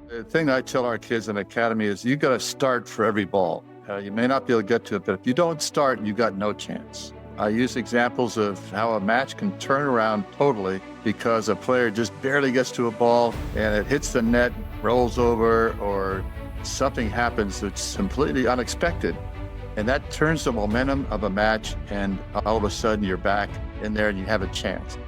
The thing I tell our kids in the academy is you got to start for every ball. You may not be able to get to it, but if you don't start, you got no chance. I use examples of how a match can turn around totally because a player just barely gets to a ball and it hits the net, rolls over, or something happens that's completely unexpected. And that turns the momentum of a match, and all of a sudden you're back in there and you have a chance.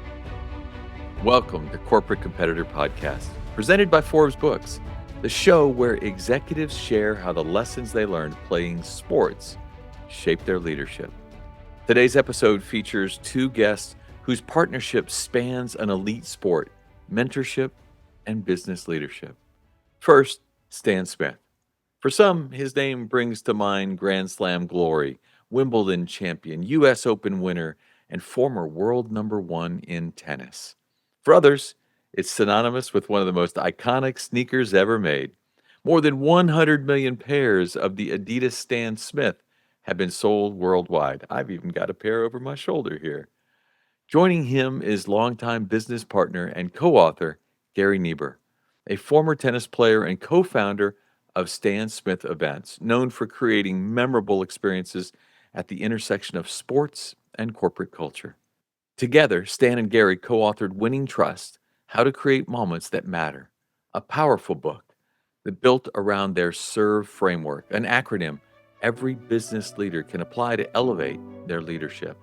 Welcome to Corporate Competitor Podcast, presented by Forbes Books, the show where executives share how the lessons they learned playing sports shape their leadership. Today's episode features two guests whose partnership spans an elite sport, mentorship, and business leadership. First, Stan Smith. For some, his name brings to mind Grand Slam glory, Wimbledon champion, U.S. Open winner, and former world number one in tennis. For others, it's synonymous with one of the most iconic sneakers ever made. More than 100 million pairs of the Adidas Stan Smith have been sold worldwide. I've even got a pair over my shoulder here. Joining him is longtime business partner and co-author Gary Niebur, a former tennis player and co-founder of Stan Smith Events, known for creating memorable experiences at the intersection of sports and corporate culture. Together, Stan and Gary co-authored Winning Trust: How to Create Moments That Matter, a powerful book that built around their SERVE framework, an acronym every business leader can apply to elevate their leadership.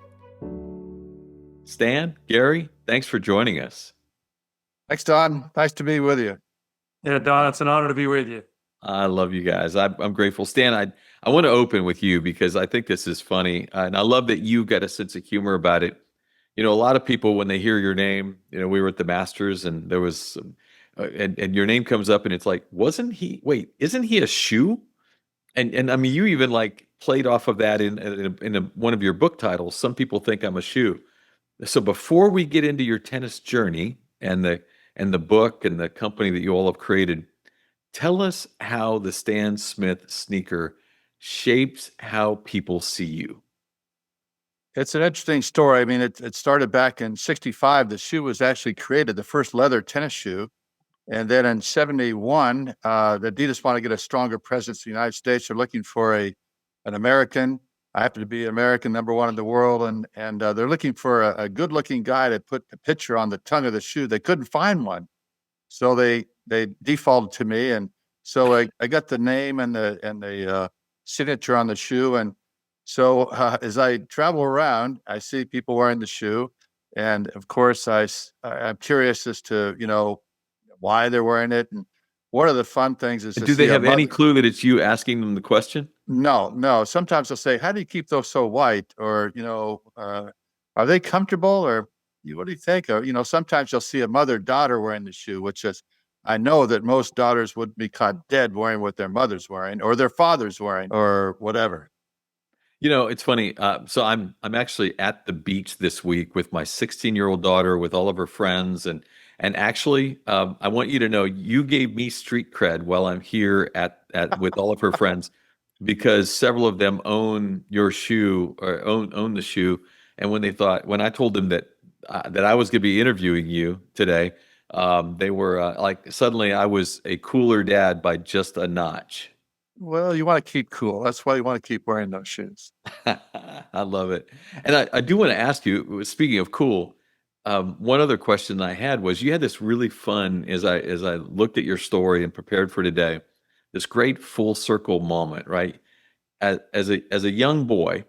Stan, Gary, thanks for joining us. Thanks, Don. Nice to be with you. Yeah, Don, it's an honor to be with you. I love you guys. I'm grateful. Stan, I want to open with you because I think this is funny. And I love that you got a sense of humor about it. You know, a lot of people, when they hear your name, we were at the Masters and there was some, and your name comes up and it's like, isn't he a shoe? And I mean, you even like played off of that in one of your book titles. Some people think I'm a shoe. So before we get into your tennis journey and the book and the company that you all have created, tell us how the Stan Smith sneaker shapes how people see you. It's an interesting story. I mean, it started back in '65. The shoe was actually created, the first leather tennis shoe. And then in '71, the Adidas wanted to get a stronger presence in the United States. They're looking for an American. I happen to be an American, number one in the world. And they're looking for a good-looking guy to put the picture on the tongue of the shoe. They couldn't find one. So they defaulted to me. And so I got the name and the signature on the shoe. And so as I travel around, I see people wearing the shoe. And of course, I'm curious as to, why they're wearing it. And one of the fun things is to Do they see have any clue that it's you asking them the question? No. Sometimes they'll say, how do you keep those so white? Or, are they comfortable? Or what do you think? Or, sometimes you'll see a mother-daughter wearing the shoe, which is, I know that most daughters would be caught dead wearing what their mother's wearing or their father's wearing or whatever. It's funny. So I'm actually at the beach this week with my 16-year-old daughter, with all of her friends, and actually, I want you to know you gave me street cred while I'm here at with all of her friends, because several of them own your shoe or own the shoe. And when I told them that I was going to be interviewing you today, they were like, suddenly I was a cooler dad by just a notch. Well, you want to keep cool. That's why you want to keep wearing those shoes. I love it. And I do want to ask you, speaking of cool, one other question I had was, you had this really fun, as I looked at your story and prepared for today, this great full circle moment, right? As a young boy,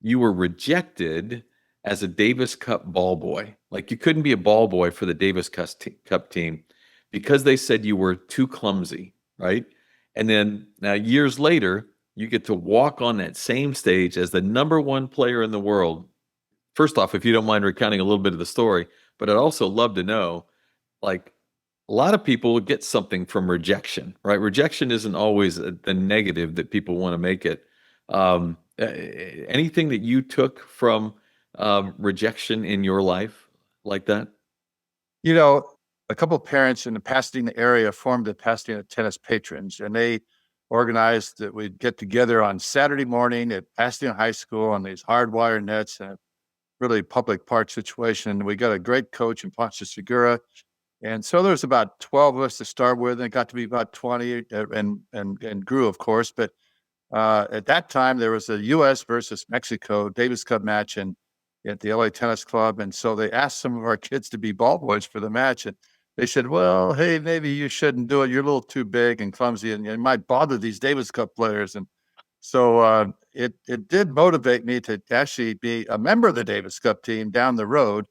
you were rejected as a Davis Cup ball boy. Like, you couldn't be a ball boy for the Davis Cup team because they said you were too clumsy, right? And then now years later, you get to walk on that same stage as the number one player in the world. First off, if you don't mind recounting a little bit of the story, but I'd also love to know, like, a lot of people get something from rejection, right? Rejection isn't always the negative that people want to make it. Anything that you took from rejection in your life like that? A couple of parents in the Pasadena area formed the Pasadena Tennis Patrons, and they organized that we'd get together on Saturday morning at Pasadena High School on these hardwire nets and a really public park situation. And we got a great coach in Ponce Segura, And so there was about 12 of us to start with, and it got to be about 20, and grew, of course. But at that time, there was a U.S. versus Mexico Davis Cup match at the LA Tennis Club. And so they asked some of our kids to be ball boys for the match. And they said, well, hey, maybe you shouldn't do it. You're a little too big and clumsy, and it might bother these Davis Cup players. And so it did motivate me to actually be a member of the Davis Cup team down the road.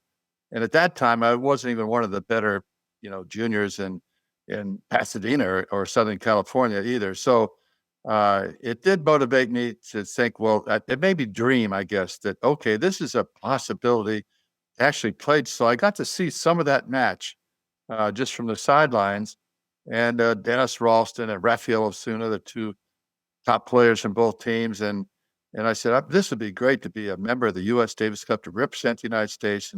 And at that time, I wasn't even one of the better, juniors in Pasadena or Southern California either. So it did motivate me to think, well, it made me dream, I guess, that, okay, this is a possibility. Actually played. So I got to see some of that match just from the sidelines. And Dennis Ralston and Rafael Osuna, the two top players from both teams. And I said, this would be great to be a member of the U.S. Davis Cup, to represent the United States,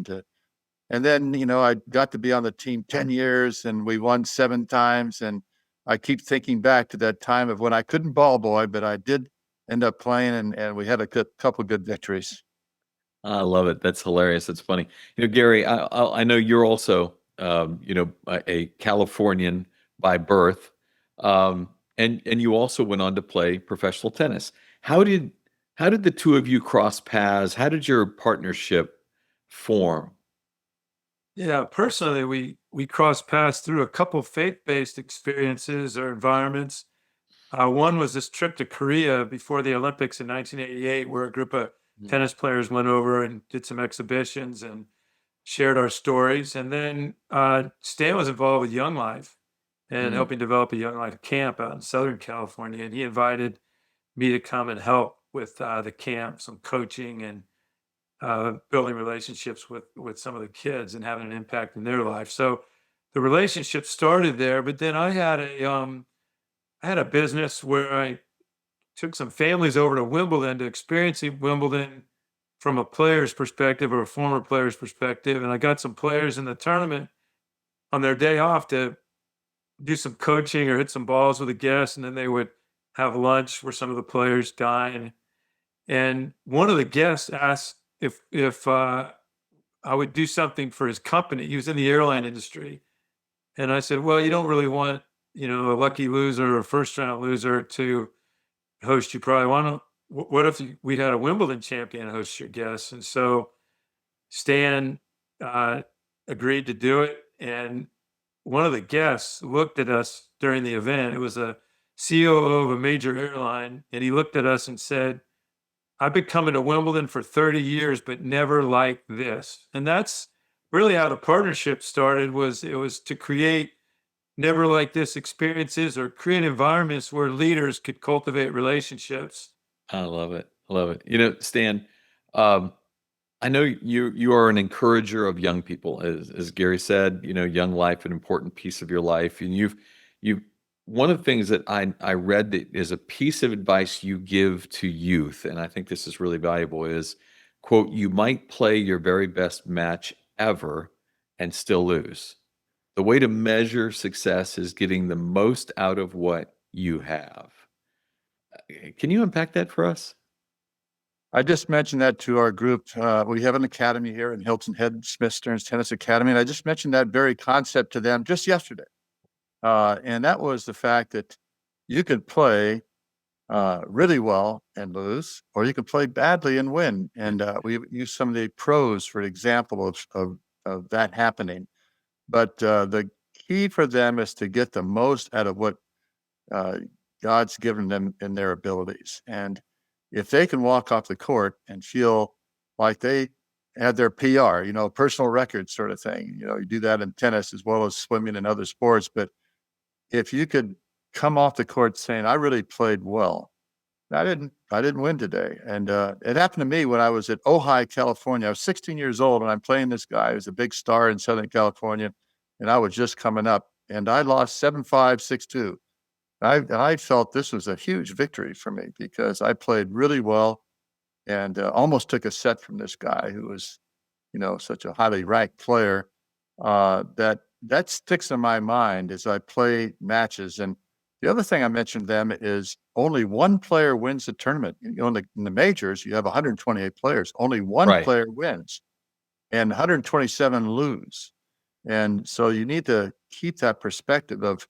and then, I got to be on the team 10 years, and we won 7 times. And I keep thinking back to that time of when I couldn't ball boy, but I did end up playing, and we had a couple good victories. I love it. That's hilarious. That's funny. Gary, I know you're also, a Californian by birth, and you also went on to play professional tennis. How did the two of you cross paths? How did your partnership form? Yeah, personally, we crossed paths through a couple faith-based experiences or environments. One was this trip to Korea before the Olympics in 1988, where a group of tennis players went over and did some exhibitions and shared our stories. And then Stan was involved with Young Life and helping develop a Young Life camp out in Southern California. And he invited me to come and help with the camp, some coaching and building relationships with some of the kids and having an impact in their life. So the relationship started there. But then I had a business where I took some families over to Wimbledon to experience Wimbledon from a player's perspective or a former player's perspective. And I got some players in the tournament on their day off to do some coaching or hit some balls with a guest. And then they would have lunch where some of the players dine. And one of the guests asked if I would do something for his company. He was in the airline industry. And I said, well, you don't really want, a lucky loser or a first round loser to host you. Probably want to, what if we'd had a Wimbledon champion host your guests? And so Stan agreed to do it. And one of the guests looked at us during the event. It was a COO of a major airline. And he looked at us and said, I've been coming to Wimbledon for 30 years, but never like this. And that's really how the partnership started. It was to create never like this experiences or create environments where leaders could cultivate relationships. I love it. I love it. Stan, I know you are an encourager of young people, as Gary said. Young life, an important piece of your life, and you've one of the things that I read that is a piece of advice you give to youth, and I think this is really valuable, is, quote, you might play your very best match ever and still lose. The way to measure success is getting the most out of what you have. Can you unpack that for us? I just mentioned that to our group. We have an academy here in Hilton Head, Smith Stearns Tennis Academy, and I just mentioned that very concept to them just yesterday. And that was the fact that you could play really well and lose, or you could play badly and win. And we use some of the pros for example of that happening. But the key for them is to get the most out of what God's given them in their abilities. And if they can walk off the court and feel like they had their PR, personal record sort of thing, you do that in tennis as well as swimming and other sports. But if you could come off the court saying, I really played well, I didn't win today. And it happened to me when I was at Ojai, California. I was 16 years old and I'm playing this guy who's a big star in Southern California. And I was just coming up and I lost 7-5, 6-2. I felt this was a huge victory for me because I played really well and almost took a set from this guy who was, such a highly ranked player. That sticks in my mind as I play matches. And the other thing I mentioned to them is only one player wins the tournament. In the majors, you have 128 players. Only one Right. player wins and 127 lose. And so you need to keep that perspective of,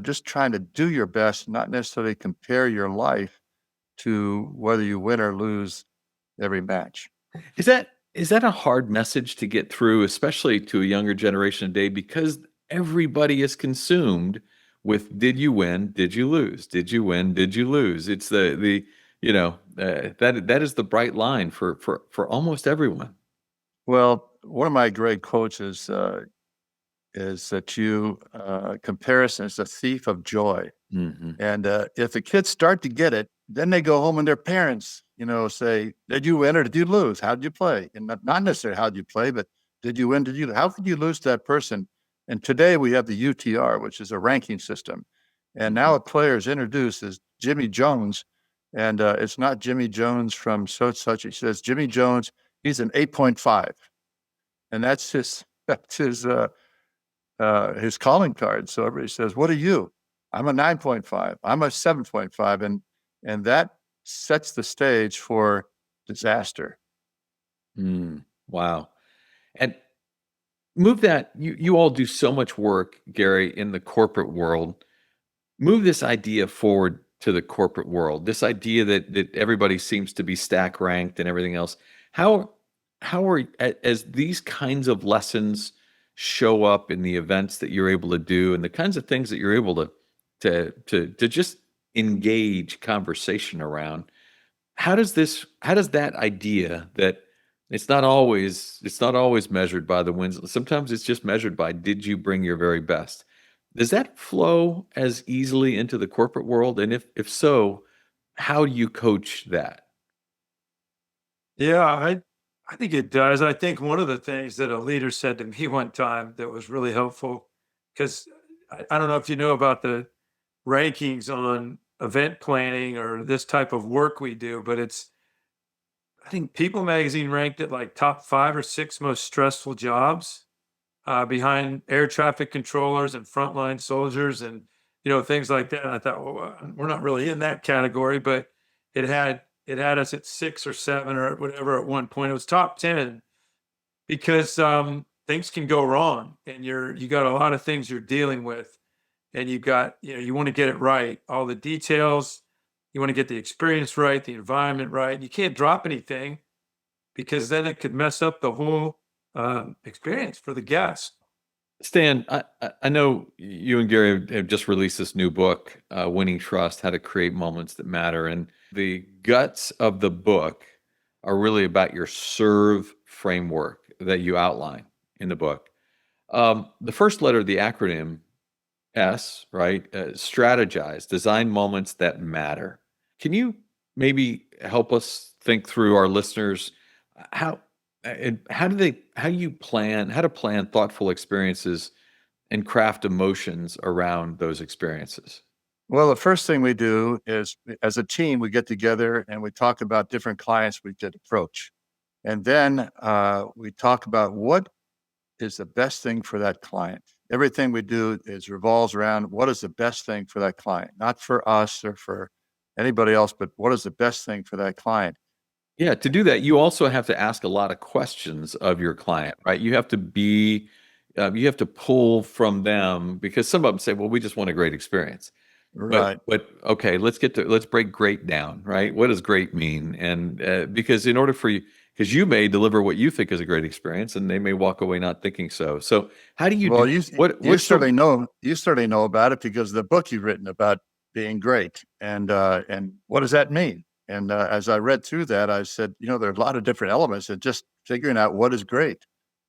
just trying to do your best, not necessarily compare your life to whether you win or lose every match. Is that a hard message to get through, especially to a younger generation today, because everybody is consumed with did you win, did you lose, did you win, did you lose? It's that is the bright line for almost everyone. Well, one of my great quotes is that comparison is a thief of joy. Hmm. And if the kids start to get it, then they go home and their parents, say, did you win or did you lose? How did you play? And not necessarily how did you play, but did you win? How could you lose to that person? And today we have the UTR, which is a ranking system. And now a player is introduced as Jimmy Jones. And it's not Jimmy Jones from such. It says Jimmy Jones, he's an 8.5. And that's his calling card. So everybody says, what are you? I'm a 9.5. I'm a 7.5. And that sets the stage for disaster. Wow. And move that, you all do so much work, Gary, in the corporate world. Move this idea forward to the corporate world. This idea that everybody seems to be stack ranked and everything else. How are as these kinds of lessons show up in the events that you're able to do and the kinds of things that you're able to just engage conversation around? How does that idea that it's not always measured by the wins. Sometimes it's just measured by did you bring your very best. Does that flow as easily into the corporate world? And if so, how do you coach that? Yeah, I think it does. I think one of the things that a leader said to me one time that was really helpful, because I don't know if you know about the rankings on event planning or this type of work we do, but I think People Magazine ranked it like top 5 or 6 most stressful jobs, behind air traffic controllers and frontline soldiers and things like that. And I thought, well, we're not really in that category, but it had us at 6 or 7 or whatever at one point. It was top 10 because things can go wrong, and you got a lot of things you're dealing with, and you want to get it right, all the details. You want to get the experience right, the environment right. You can't drop anything because then it could mess up the whole experience for the guest. Stan, I know you and Gary have just released this new book, Winning Trust: How to Create Moments That Matter. And the guts of the book are really about your serve framework that you outline in the book. The first letter of the acronym S, right? Strategize, design moments that matter. Can you maybe help us think through, our listeners, how how to plan thoughtful experiences and craft emotions around those experiences? Well, the first thing we do is, as a team, we get together and we talk about different clients we could approach. And then we talk about what is the best thing for that client. Everything we do revolves around what is the best thing for that client, not for us or for anybody else, but what is the best thing for that client. Yeah, to do that, you also have to ask a lot of questions of your client, right? You have to pull from them, because some of them say, "Well, we just want a great experience." But Right. but okay, let's break great down, right? What does great mean? And because in order for you, because you may deliver what you think is a great experience, and they may walk away not thinking so. So how do you do Well, you what's the certainly know about it because of the book you've written about being great, and what does that mean? And as I read through that, I said, there are a lot of different elements, and just figuring out what is great.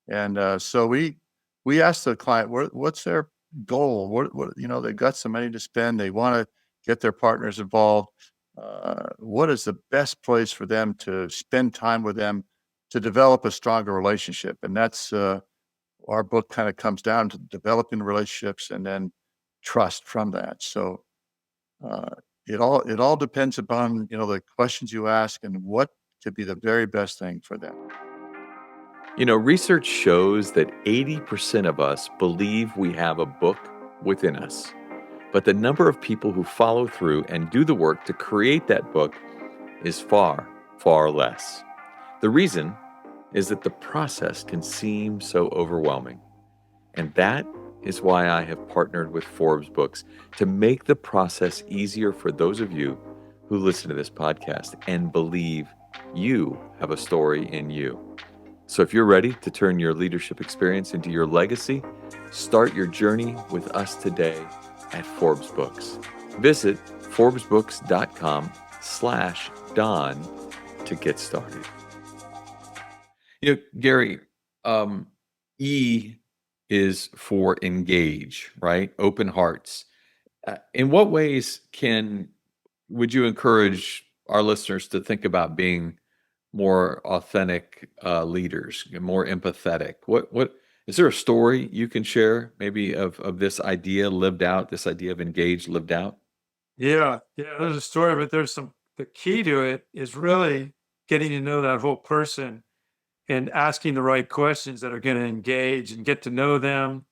And so we asked the client, what's their goal? What they've got some money to spend, they want to get their partners involved. What is the best place for them to spend time with them to develop a stronger relationship? And that's our book kind of comes down to developing relationships and then trust from that. So uh, it all depends upon the questions you ask and what could be the very best thing for them. research shows that 80% of us believe we have a book within us. But the number of people who follow through and do the work to create that book is far, far less. The reason is that the process can seem so overwhelming. And that is why I have partnered with Forbes Books to make the process easier for those of you who listen to this podcast and believe you have a story in you. So if you're ready to turn your leadership experience into your legacy, start your journey with us today at Forbes Books. Visit forbesbooks.com/Don to get started. Gary, E is for engage, right? Open hearts. In what ways would you encourage our listeners to think about being more authentic leaders, more empathetic? What is there a story you can share maybe of this idea lived out, this idea of engaged lived out? Yeah, there's a story, but the key to it is really getting to know that whole person and asking the right questions that are going to engage and get to know them,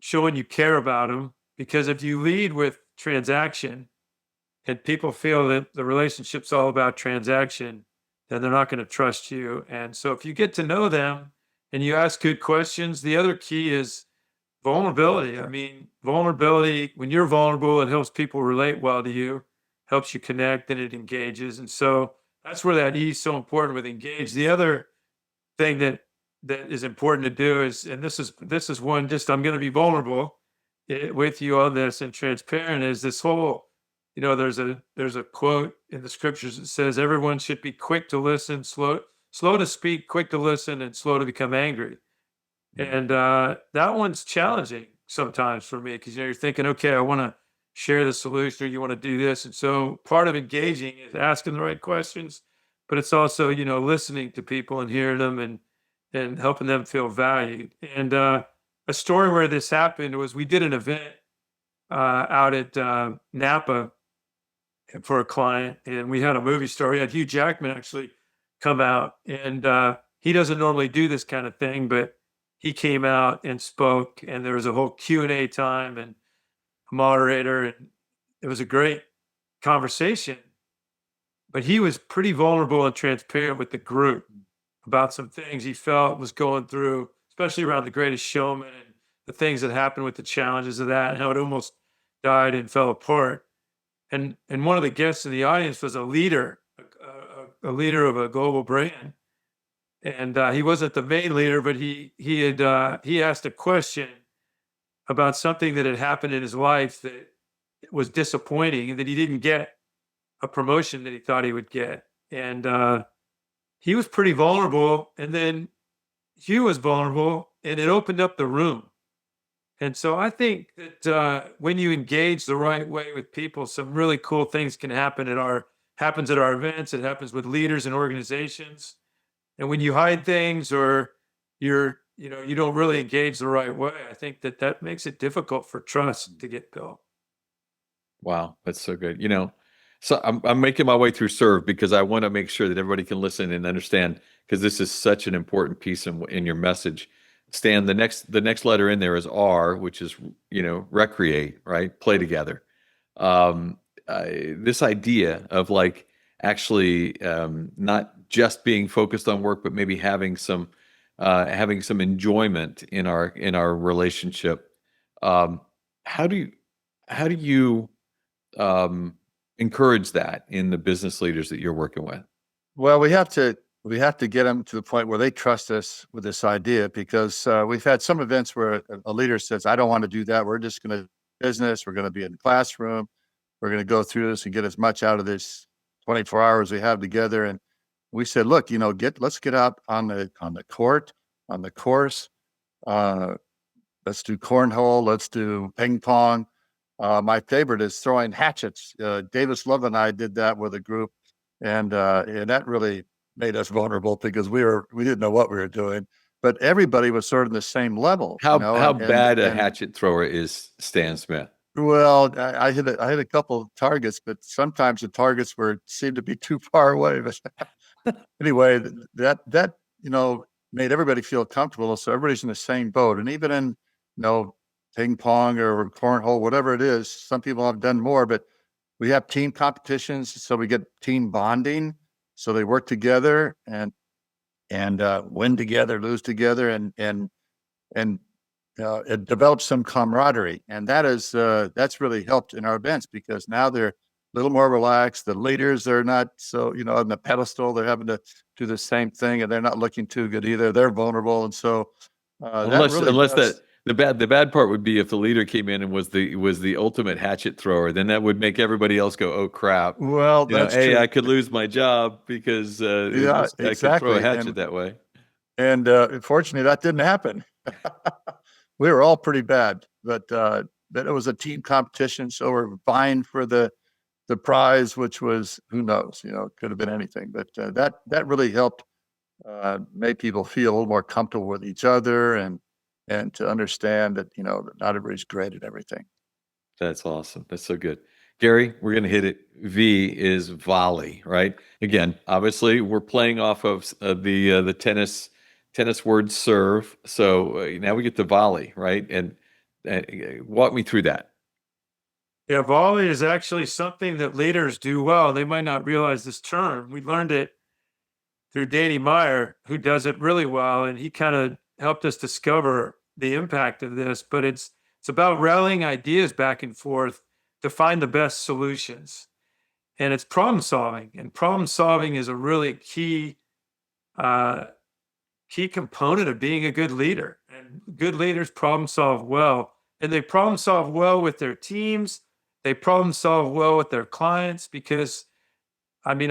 showing you care about them. Because if you lead with transaction and people feel that the relationship's all about transaction, then they're not going to trust you. And so if you get to know them and you ask good questions, the other key is vulnerability. I mean, vulnerability, when you're vulnerable, it helps people relate well to you, helps you connect, and it engages. And so that's where that E is so important with engage. The other thing that is important to do is, and this is one, just I'm going to be vulnerable with you on this and transparent, is this whole, there's a quote in the scriptures that says everyone should be quick to listen, slow to speak, quick to listen, and slow to become angry. And that one's challenging sometimes for me because you're thinking, okay, I want to share the solution, or you want to do this. And so part of engaging is asking the right questions, but it's also, listening to people and hearing them and helping them feel valued. And a story where this happened was we did an event out at Napa for a client, and we had a movie star. We had Hugh Jackman actually come out, and he doesn't normally do this kind of thing, but he came out and spoke, and there was a whole Q&A time and a moderator, and it was a great conversation. But he was pretty vulnerable and transparent with the group about some things he felt was going through, especially around The Greatest Showman and the things that happened with the challenges of that and how it almost died and fell apart. And one of the guests in the audience was a leader, a leader of a global brand. And he wasn't the main leader, but he asked a question about something that had happened in his life that was disappointing, and that he didn't get a promotion that he thought he would get. And he was pretty vulnerable, and then Hugh was vulnerable, and it opened up the room. And so I think that when you engage the right way with people, some really cool things can happen happens at our events. It happens with leaders and organizations. And when you hide things, or you don't really engage the right way, I think that makes it difficult for trust to get built. Wow, that's so good. So I'm making my way through serve because I want to make sure that everybody can listen and understand, because this is such an important piece in your message. Stan, the next letter in there is R, which is recreate, right? Play together. This idea of like actually not just being focused on work, but maybe having some enjoyment in our relationship. How do you encourage that in the business leaders that you're working with? Well, we have to get them to the point where they trust us with this idea, because we've had some events where a leader says, I don't want to do that. We're just going to business. We're going to be in the classroom. We're going to go through this and get as much out of this 24 hours we have together. And we said, look, let's get out on the court, on the course. Let's do cornhole. Let's do ping pong. My favorite is throwing hatchets. Davis Love and I did that with a group, and that really made us vulnerable because we didn't know what we were doing, but everybody was sort of in the same level. How bad a hatchet thrower is Stan Smith? Well, I hit a couple of targets, but sometimes the targets seemed to be too far away. But anyway, that made everybody feel comfortable, so everybody's in the same boat. And even in ping pong or cornhole, whatever it is, some people have done more, but we have team competitions, so we get team bonding. So they work together and win together, lose together, and and it develops some camaraderie, and that's really helped in our events because now they're a little more relaxed. The leaders are not so on the pedestal. They're having to do the same thing, and they're not looking too good either. They're vulnerable, and so that really Unless does. the bad part would be if the leader came in and was the ultimate hatchet thrower, then that would make everybody else go, "Oh crap." Well, that's Hey, true. I could lose my job because Yeah, this guy could throw a exactly. hatchet that way. And unfortunately, that didn't happen. We were all pretty bad, but it was a team competition, so we're vying for the prize, which was who knows, it could have been anything. But that really helped make people feel a little more comfortable with each other and to understand that that not everybody's great at everything. That's awesome. That's so good. Gary, we're going to hit it. V is volley, right? Again, obviously, we're playing off of the tennis word serve. So now we get to volley, right? And walk me through that. Yeah, volley is actually something that leaders do well. They might not realize this term. We learned it through Danny Meyer, who does it really well, and he kind of helped us discover the impact of this. But it's about rallying ideas back and forth to find the best solutions, and it's problem solving. And problem solving is a really uh, key component of being a good leader. And good leaders problem solve well, and they problem solve well with their teams. They problem solve well with their clients because, I mean,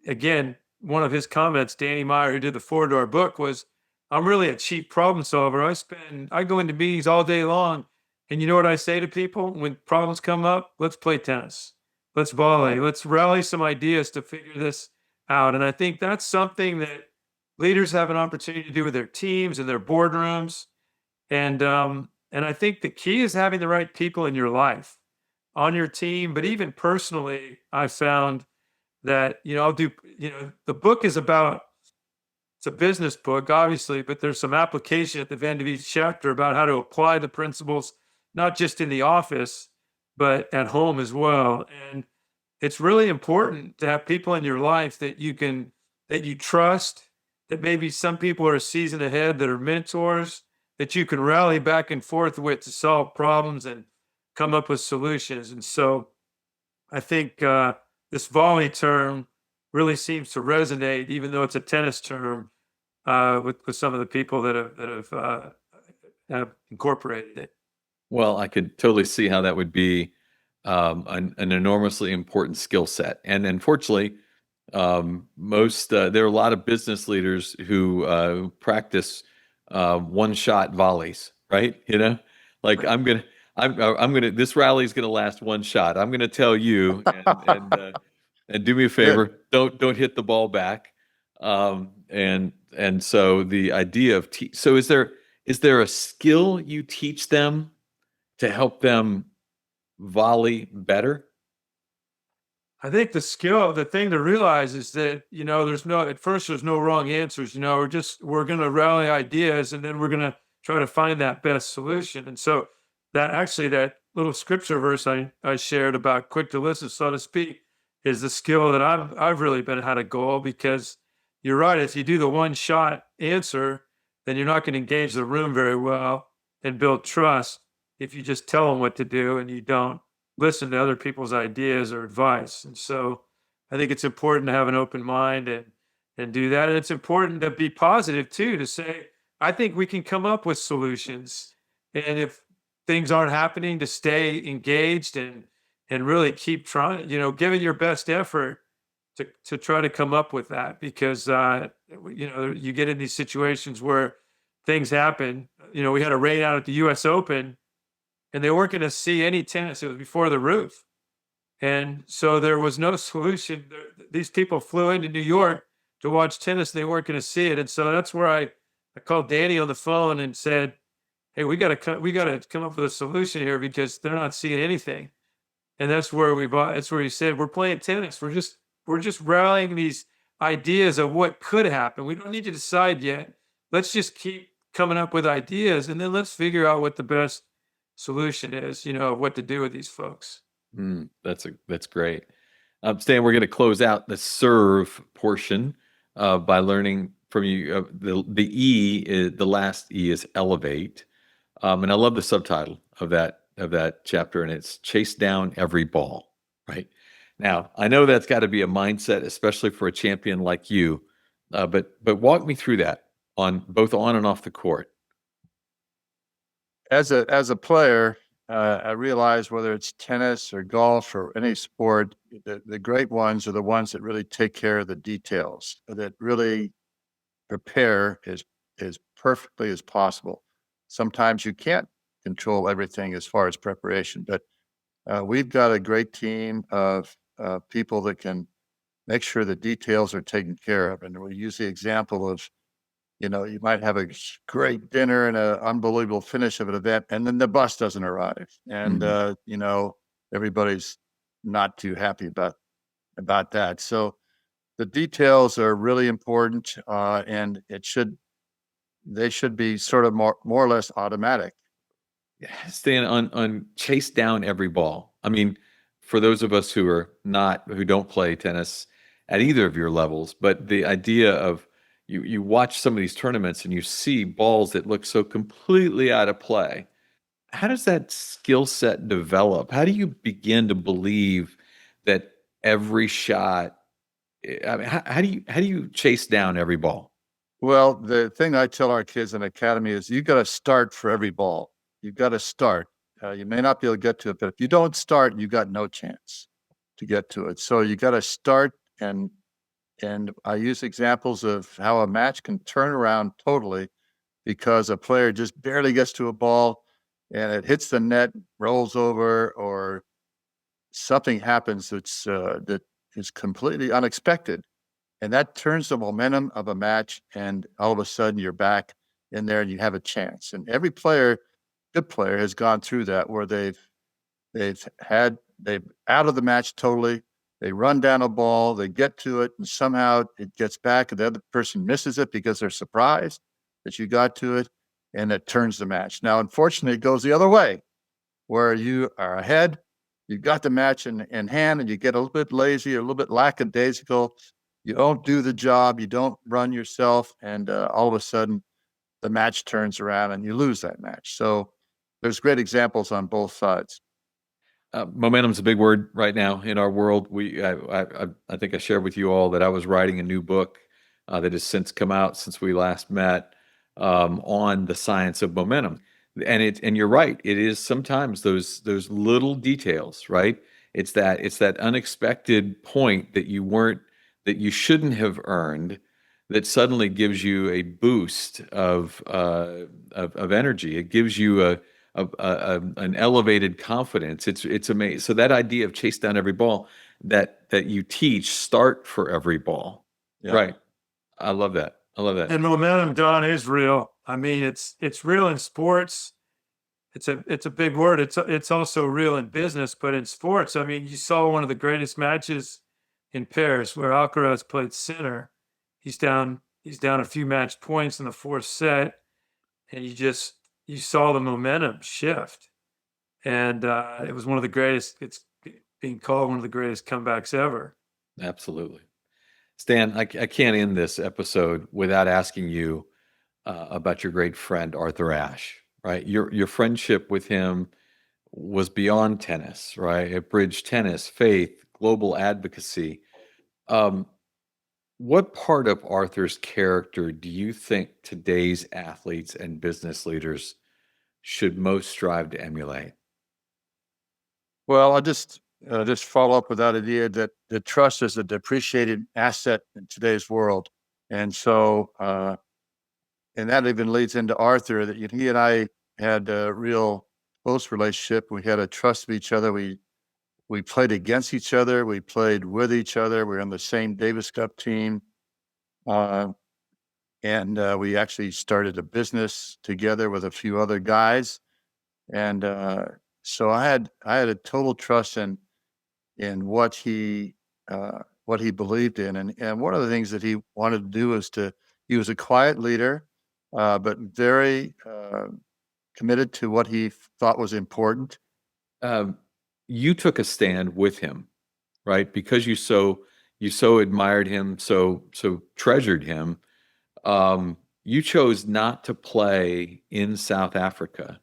again, one of his comments, Danny Meyer, who did the four-door book, was, "I'm really a cheap problem solver. I go into meetings all day long, and you know what I say to people when problems come up? Let's play tennis. Let's volley. Let's rally some ideas to figure this out." And I think that's something that leaders have an opportunity to do with their teams and their boardrooms. And I think the key is having the right people in your life, on your team, but even personally, I found that, the book is about, it's a business book, obviously, but there's some application at the end of each chapter about how to apply the principles, not just in the office, but at home as well. And it's really important to have people in your life that you trust, that maybe some people are a season ahead that are mentors, that you can rally back and forth with to solve problems and come up with solutions. And so I think this volley term really seems to resonate, even though it's a tennis term, with some of the people that have incorporated it. Well, I could totally see how that would be an enormously important skill set. And unfortunately, there are a lot of business leaders who practice one-shot volleys, right? Like I'm gonna this rally is gonna last one shot. I'm gonna tell you and do me a favor, Good. don't hit the ball back. And so the idea of so is there a skill you teach them to help them volley better? I think the thing to realize is that, at first there's no wrong answers. We're going to rally ideas and then we're going to try to find that best solution. And so that little scripture verse I shared about quick to listen, slow to speak, is the skill that I've really been had a goal, because you're right. If you do the one shot answer, then you're not going to engage the room very well and build trust if you just tell them what to do and you don't listen to other people's ideas or advice. And so I think it's important to have an open mind and do that. And it's important to be positive too, to say, I think we can come up with solutions. And if things aren't happening, to stay engaged and really keep trying, giving your best effort to try to come up with that, because you get in these situations where things happen. We had a rain out at the US Open, and they weren't going to see any tennis. It was before the roof. And so there was no solution. These people flew into New York to watch tennis. They weren't going to see it. And so that's where I called Danny on the phone and said, "Hey, we got to come up with a solution here, because they're not seeing anything." And that's where he said, "We're playing tennis. We're just rallying these ideas of what could happen. We don't need to decide yet. Let's just keep coming up with ideas, and then let's figure out what the best solution is, of what to do with these folks." That's great. Stan, we're going to close out the serve portion by learning from you. The E is the last E is elevate, and I love the subtitle of that chapter, and it's chase down every ball. Right now, I know that's got to be a mindset, especially for a champion like you. But walk me through that on both on and off the court. As a player, I realize whether it's tennis or golf or any sport, the great ones are the ones that really take care of the details, that really prepare as perfectly as possible. Sometimes you can't control everything as far as preparation, but we've got a great team of people that can make sure the details are taken care of. And we use the example of, you might have a great dinner and an unbelievable finish of an event, and then the bus doesn't arrive, and Mhm. everybody's not too happy about that. So the details are really important, and they should be sort of more or less automatic. Stan, on chase down every ball. I mean, for those of us who don't play tennis at either of your levels, but the idea of you watch some of these tournaments and you see balls that look so completely out of play. How does that skill set develop? How do you begin to believe that every shot? I mean, how do you chase down every ball? Well, the thing I tell our kids in academy is you got to start for every ball. You've got to start. You may not be able to get to it, but if you don't start, you got no chance to get to it. So you got to start, and I use examples of how a match can turn around totally because a player just barely gets to a ball and it hits the net, rolls over, or something happens that is completely unexpected, and that turns the momentum of a match. And all of a sudden, you're back in there, and you have a chance. And every player, good player, has gone through that where they've out of the match totally. They run down a ball, they get to it, and somehow it gets back, and the other person misses it because they're surprised that you got to it, and it turns the match. Now, unfortunately, it goes the other way, where you are ahead, you've got the match in hand, and you get a little bit lazy, or a little bit lackadaisical. You don't do the job, you don't run yourself, and all of a sudden, the match turns around and you lose that match. So there's great examples on both sides. Momentum's a big word right now in our world. I think I shared with you all that I was writing a new book that has since come out since we last met on the science of momentum. And you're right. It is sometimes those little details, right? It's that unexpected point that you shouldn't have earned that suddenly gives you a boost of energy. It gives you an elevated confidence. It's amazing. So that idea of chase down every ball that you teach, start for every ball. Yeah. Right. I love that. I love that. And momentum, Don, is real. I mean, it's real in sports. It's a big word. It's also real in business, but in sports, I mean, you saw one of the greatest matches in Paris where Alcaraz played center. He's down a few match points in the fourth set, and you saw the momentum shift. And it was one of the greatest. It's being called one of the greatest comebacks ever. Absolutely. Stan, I can't end this episode without asking you about your great friend Arthur Ashe, right? Your friendship with him was beyond tennis, right? It bridged tennis, faith, global advocacy. Um, what part of Arthur's character do you think today's athletes and business leaders should most strive to emulate? Well, I'll just follow up with that idea that the trust is a depreciated asset in today's world. And so, and that even leads into Arthur, that he and I had a real close relationship. We had a trust of each other. We played against each other. We played with each other. We were on the same Davis Cup team. Uh, and we actually started a business together with a few other guys. And so I had a total trust in what he believed in. And one of the things that he wanted to do is he was a quiet leader, but very committed to what he thought was important. Um, you took a stand with him, right? Because you so admired him, so treasured him. You chose not to play in South Africa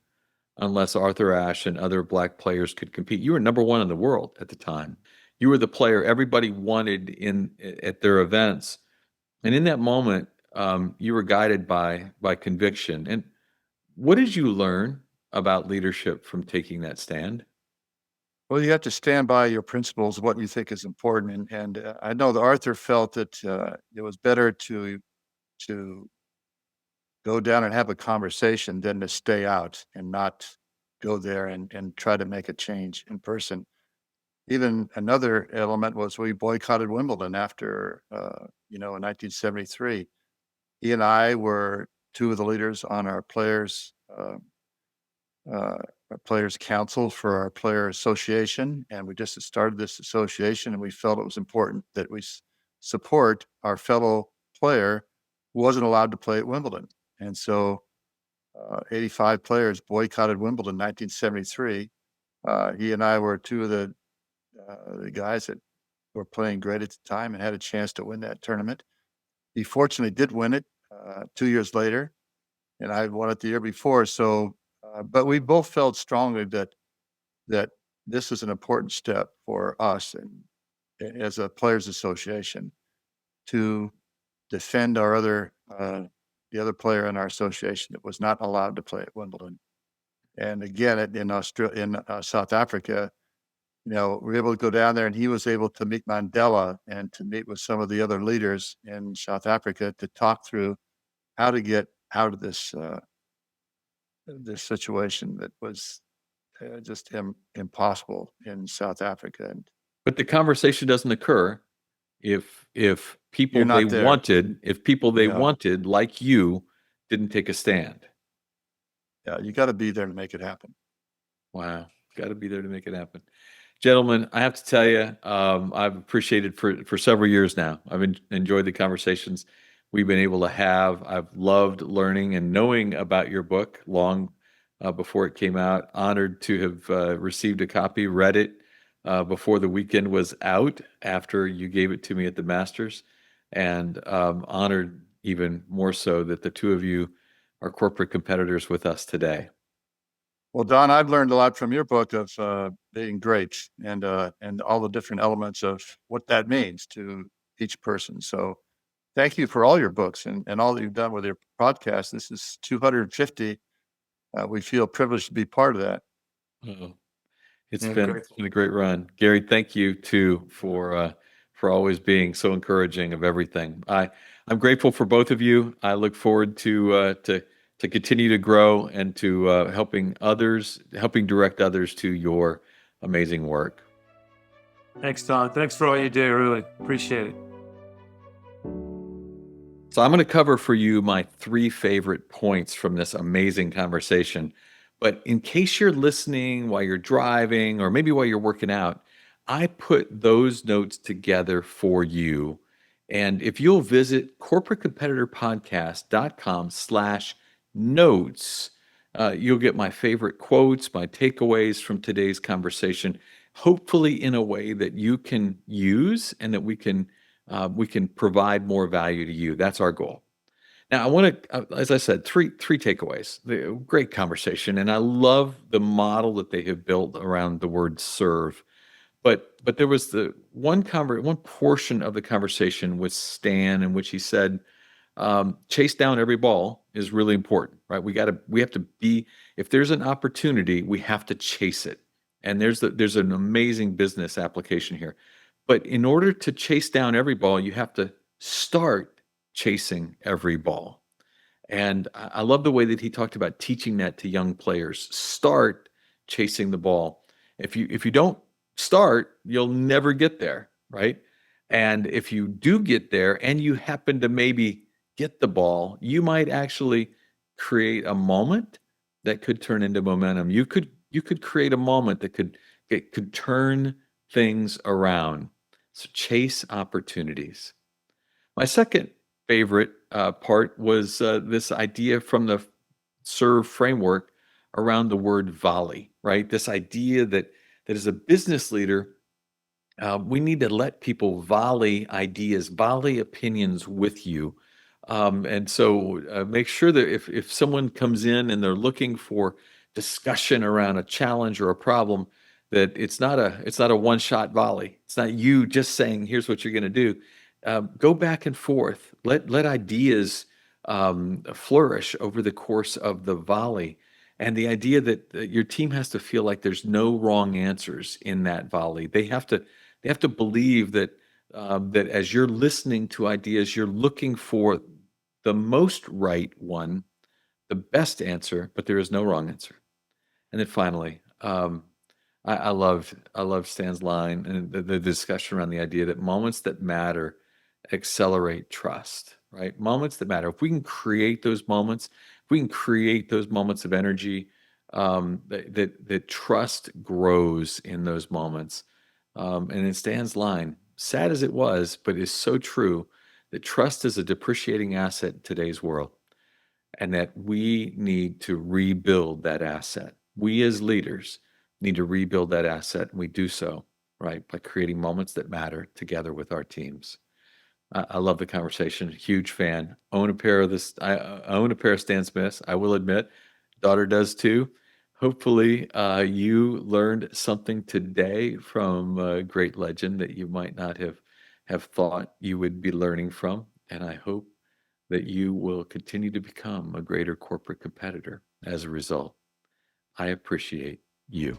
unless Arthur Ashe and other Black players could compete. You were number one in the world at the time. You were the player everybody wanted at their events, and in that moment, you were guided by conviction. And what did you learn about leadership from taking that stand? Well, you have to stand by your principles, what you think is important. And I know that Arthur felt that it was better to go down and have a conversation than to stay out and not go there and try to make a change in person. Even another element was we boycotted Wimbledon after, in 1973. He and I were two of the leaders on our players council for our player association, and we just started this association, and we felt it was important that we support our fellow player who wasn't allowed to play at Wimbledon. And so 85 players boycotted Wimbledon in 1973. He and I were two of the guys that were playing great at the time and had a chance to win that tournament. He fortunately did win it 2 years later, and I won it the year before. So, but we both felt strongly that this is an important step for us and as a players association to defend the other player in our association that was not allowed to play at Wimbledon. And again, in South Africa, we were able to go down there, and he was able to meet Mandela and to meet with some of the other leaders in South Africa to talk through how to get out of this situation that was just impossible in South Africa. And But the conversation doesn't occur if people you're they not there. wanted, if people they Yeah. wanted, like you, didn't take a stand. Yeah, you got to be there to make it happen. Wow, got to be there to make it happen. Gentlemen, I have to tell you, I've appreciated for several years now. I've enjoyed the conversations we've been able to have. I've loved learning and knowing about your book long before it came out. Honored to have received a copy, read it before the weekend was out after you gave it to me at the Masters, and honored even more so that the two of you are corporate competitors with us today. Well, Don, I've learned a lot from your book of being great and all the different elements of what that means to each person. So thank you for all your books and all that you've done with your podcast. This is 250. We feel privileged to be part of that. Uh-oh. It's Yeah, been a great run. Gary, thank you too for always being so encouraging of everything. I'm grateful for both of you. I look forward to continue to grow and to helping direct others to your amazing work. Thanks, Don. Thanks for all you do. Really appreciate it. So I'm going to cover for you my 3 favorite points from this amazing conversation. But in case you're listening while you're driving or maybe while you're working out, I put those notes together for you. And if you'll visit corporatecompetitorpodcast.com/notes, you'll get my favorite quotes, my takeaways from today's conversation, hopefully in a way that you can use and that we can provide more value to you. That's our goal. Now, I want to, as I said, three takeaways. Great conversation, and I love the model that they have built around the word serve. But there was the one portion of the conversation with Stan in which he said, chase down every ball is really important, right? We have to be, if there's an opportunity, we have to chase it. And there's an amazing business application here. But in order to chase down every ball, you have to start chasing every ball. And I love the way that he talked about teaching that to young players. Start chasing the ball. If you don't start, you'll never get there, right? And if you do get there and you happen to maybe get the ball, you might actually create a moment that could turn into momentum. You could create a moment that could turn things around. So chase opportunities. My second favorite part was this idea from the serve framework around the word volley, right? This idea that as a business leader, we need to let people volley ideas, volley opinions with you. And so make sure that if someone comes in and they're looking for discussion around a challenge or a problem, that it's not a one-shot volley. It's not you just saying, here's what you're going to do. Go back and forth. Let ideas flourish over the course of the volley. And the idea that your team has to feel like there's no wrong answers in that volley. They have to believe that as you're listening to ideas, you're looking for the most right one, the best answer, but there is no wrong answer. And then finally, I love Stan's line and the discussion around the idea that moments that matter accelerate trust, right? Moments that matter. If we can create those moments, if we can create those moments of energy, that trust grows in those moments. And in Stan's line, sad as it was, but is so true, that trust is a depreciating asset in today's world, and that we need to rebuild that asset. We as leaders need to rebuild that asset, and we do so, right, by creating moments that matter together with our teams. I love the conversation. Huge fan. Own a pair of this. I own a pair of Stan Smiths. I will admit, daughter does too. Hopefully, you learned something today from a great legend that you might not have thought you would be learning from. And I hope that you will continue to become a greater corporate competitor as a result. I appreciate you.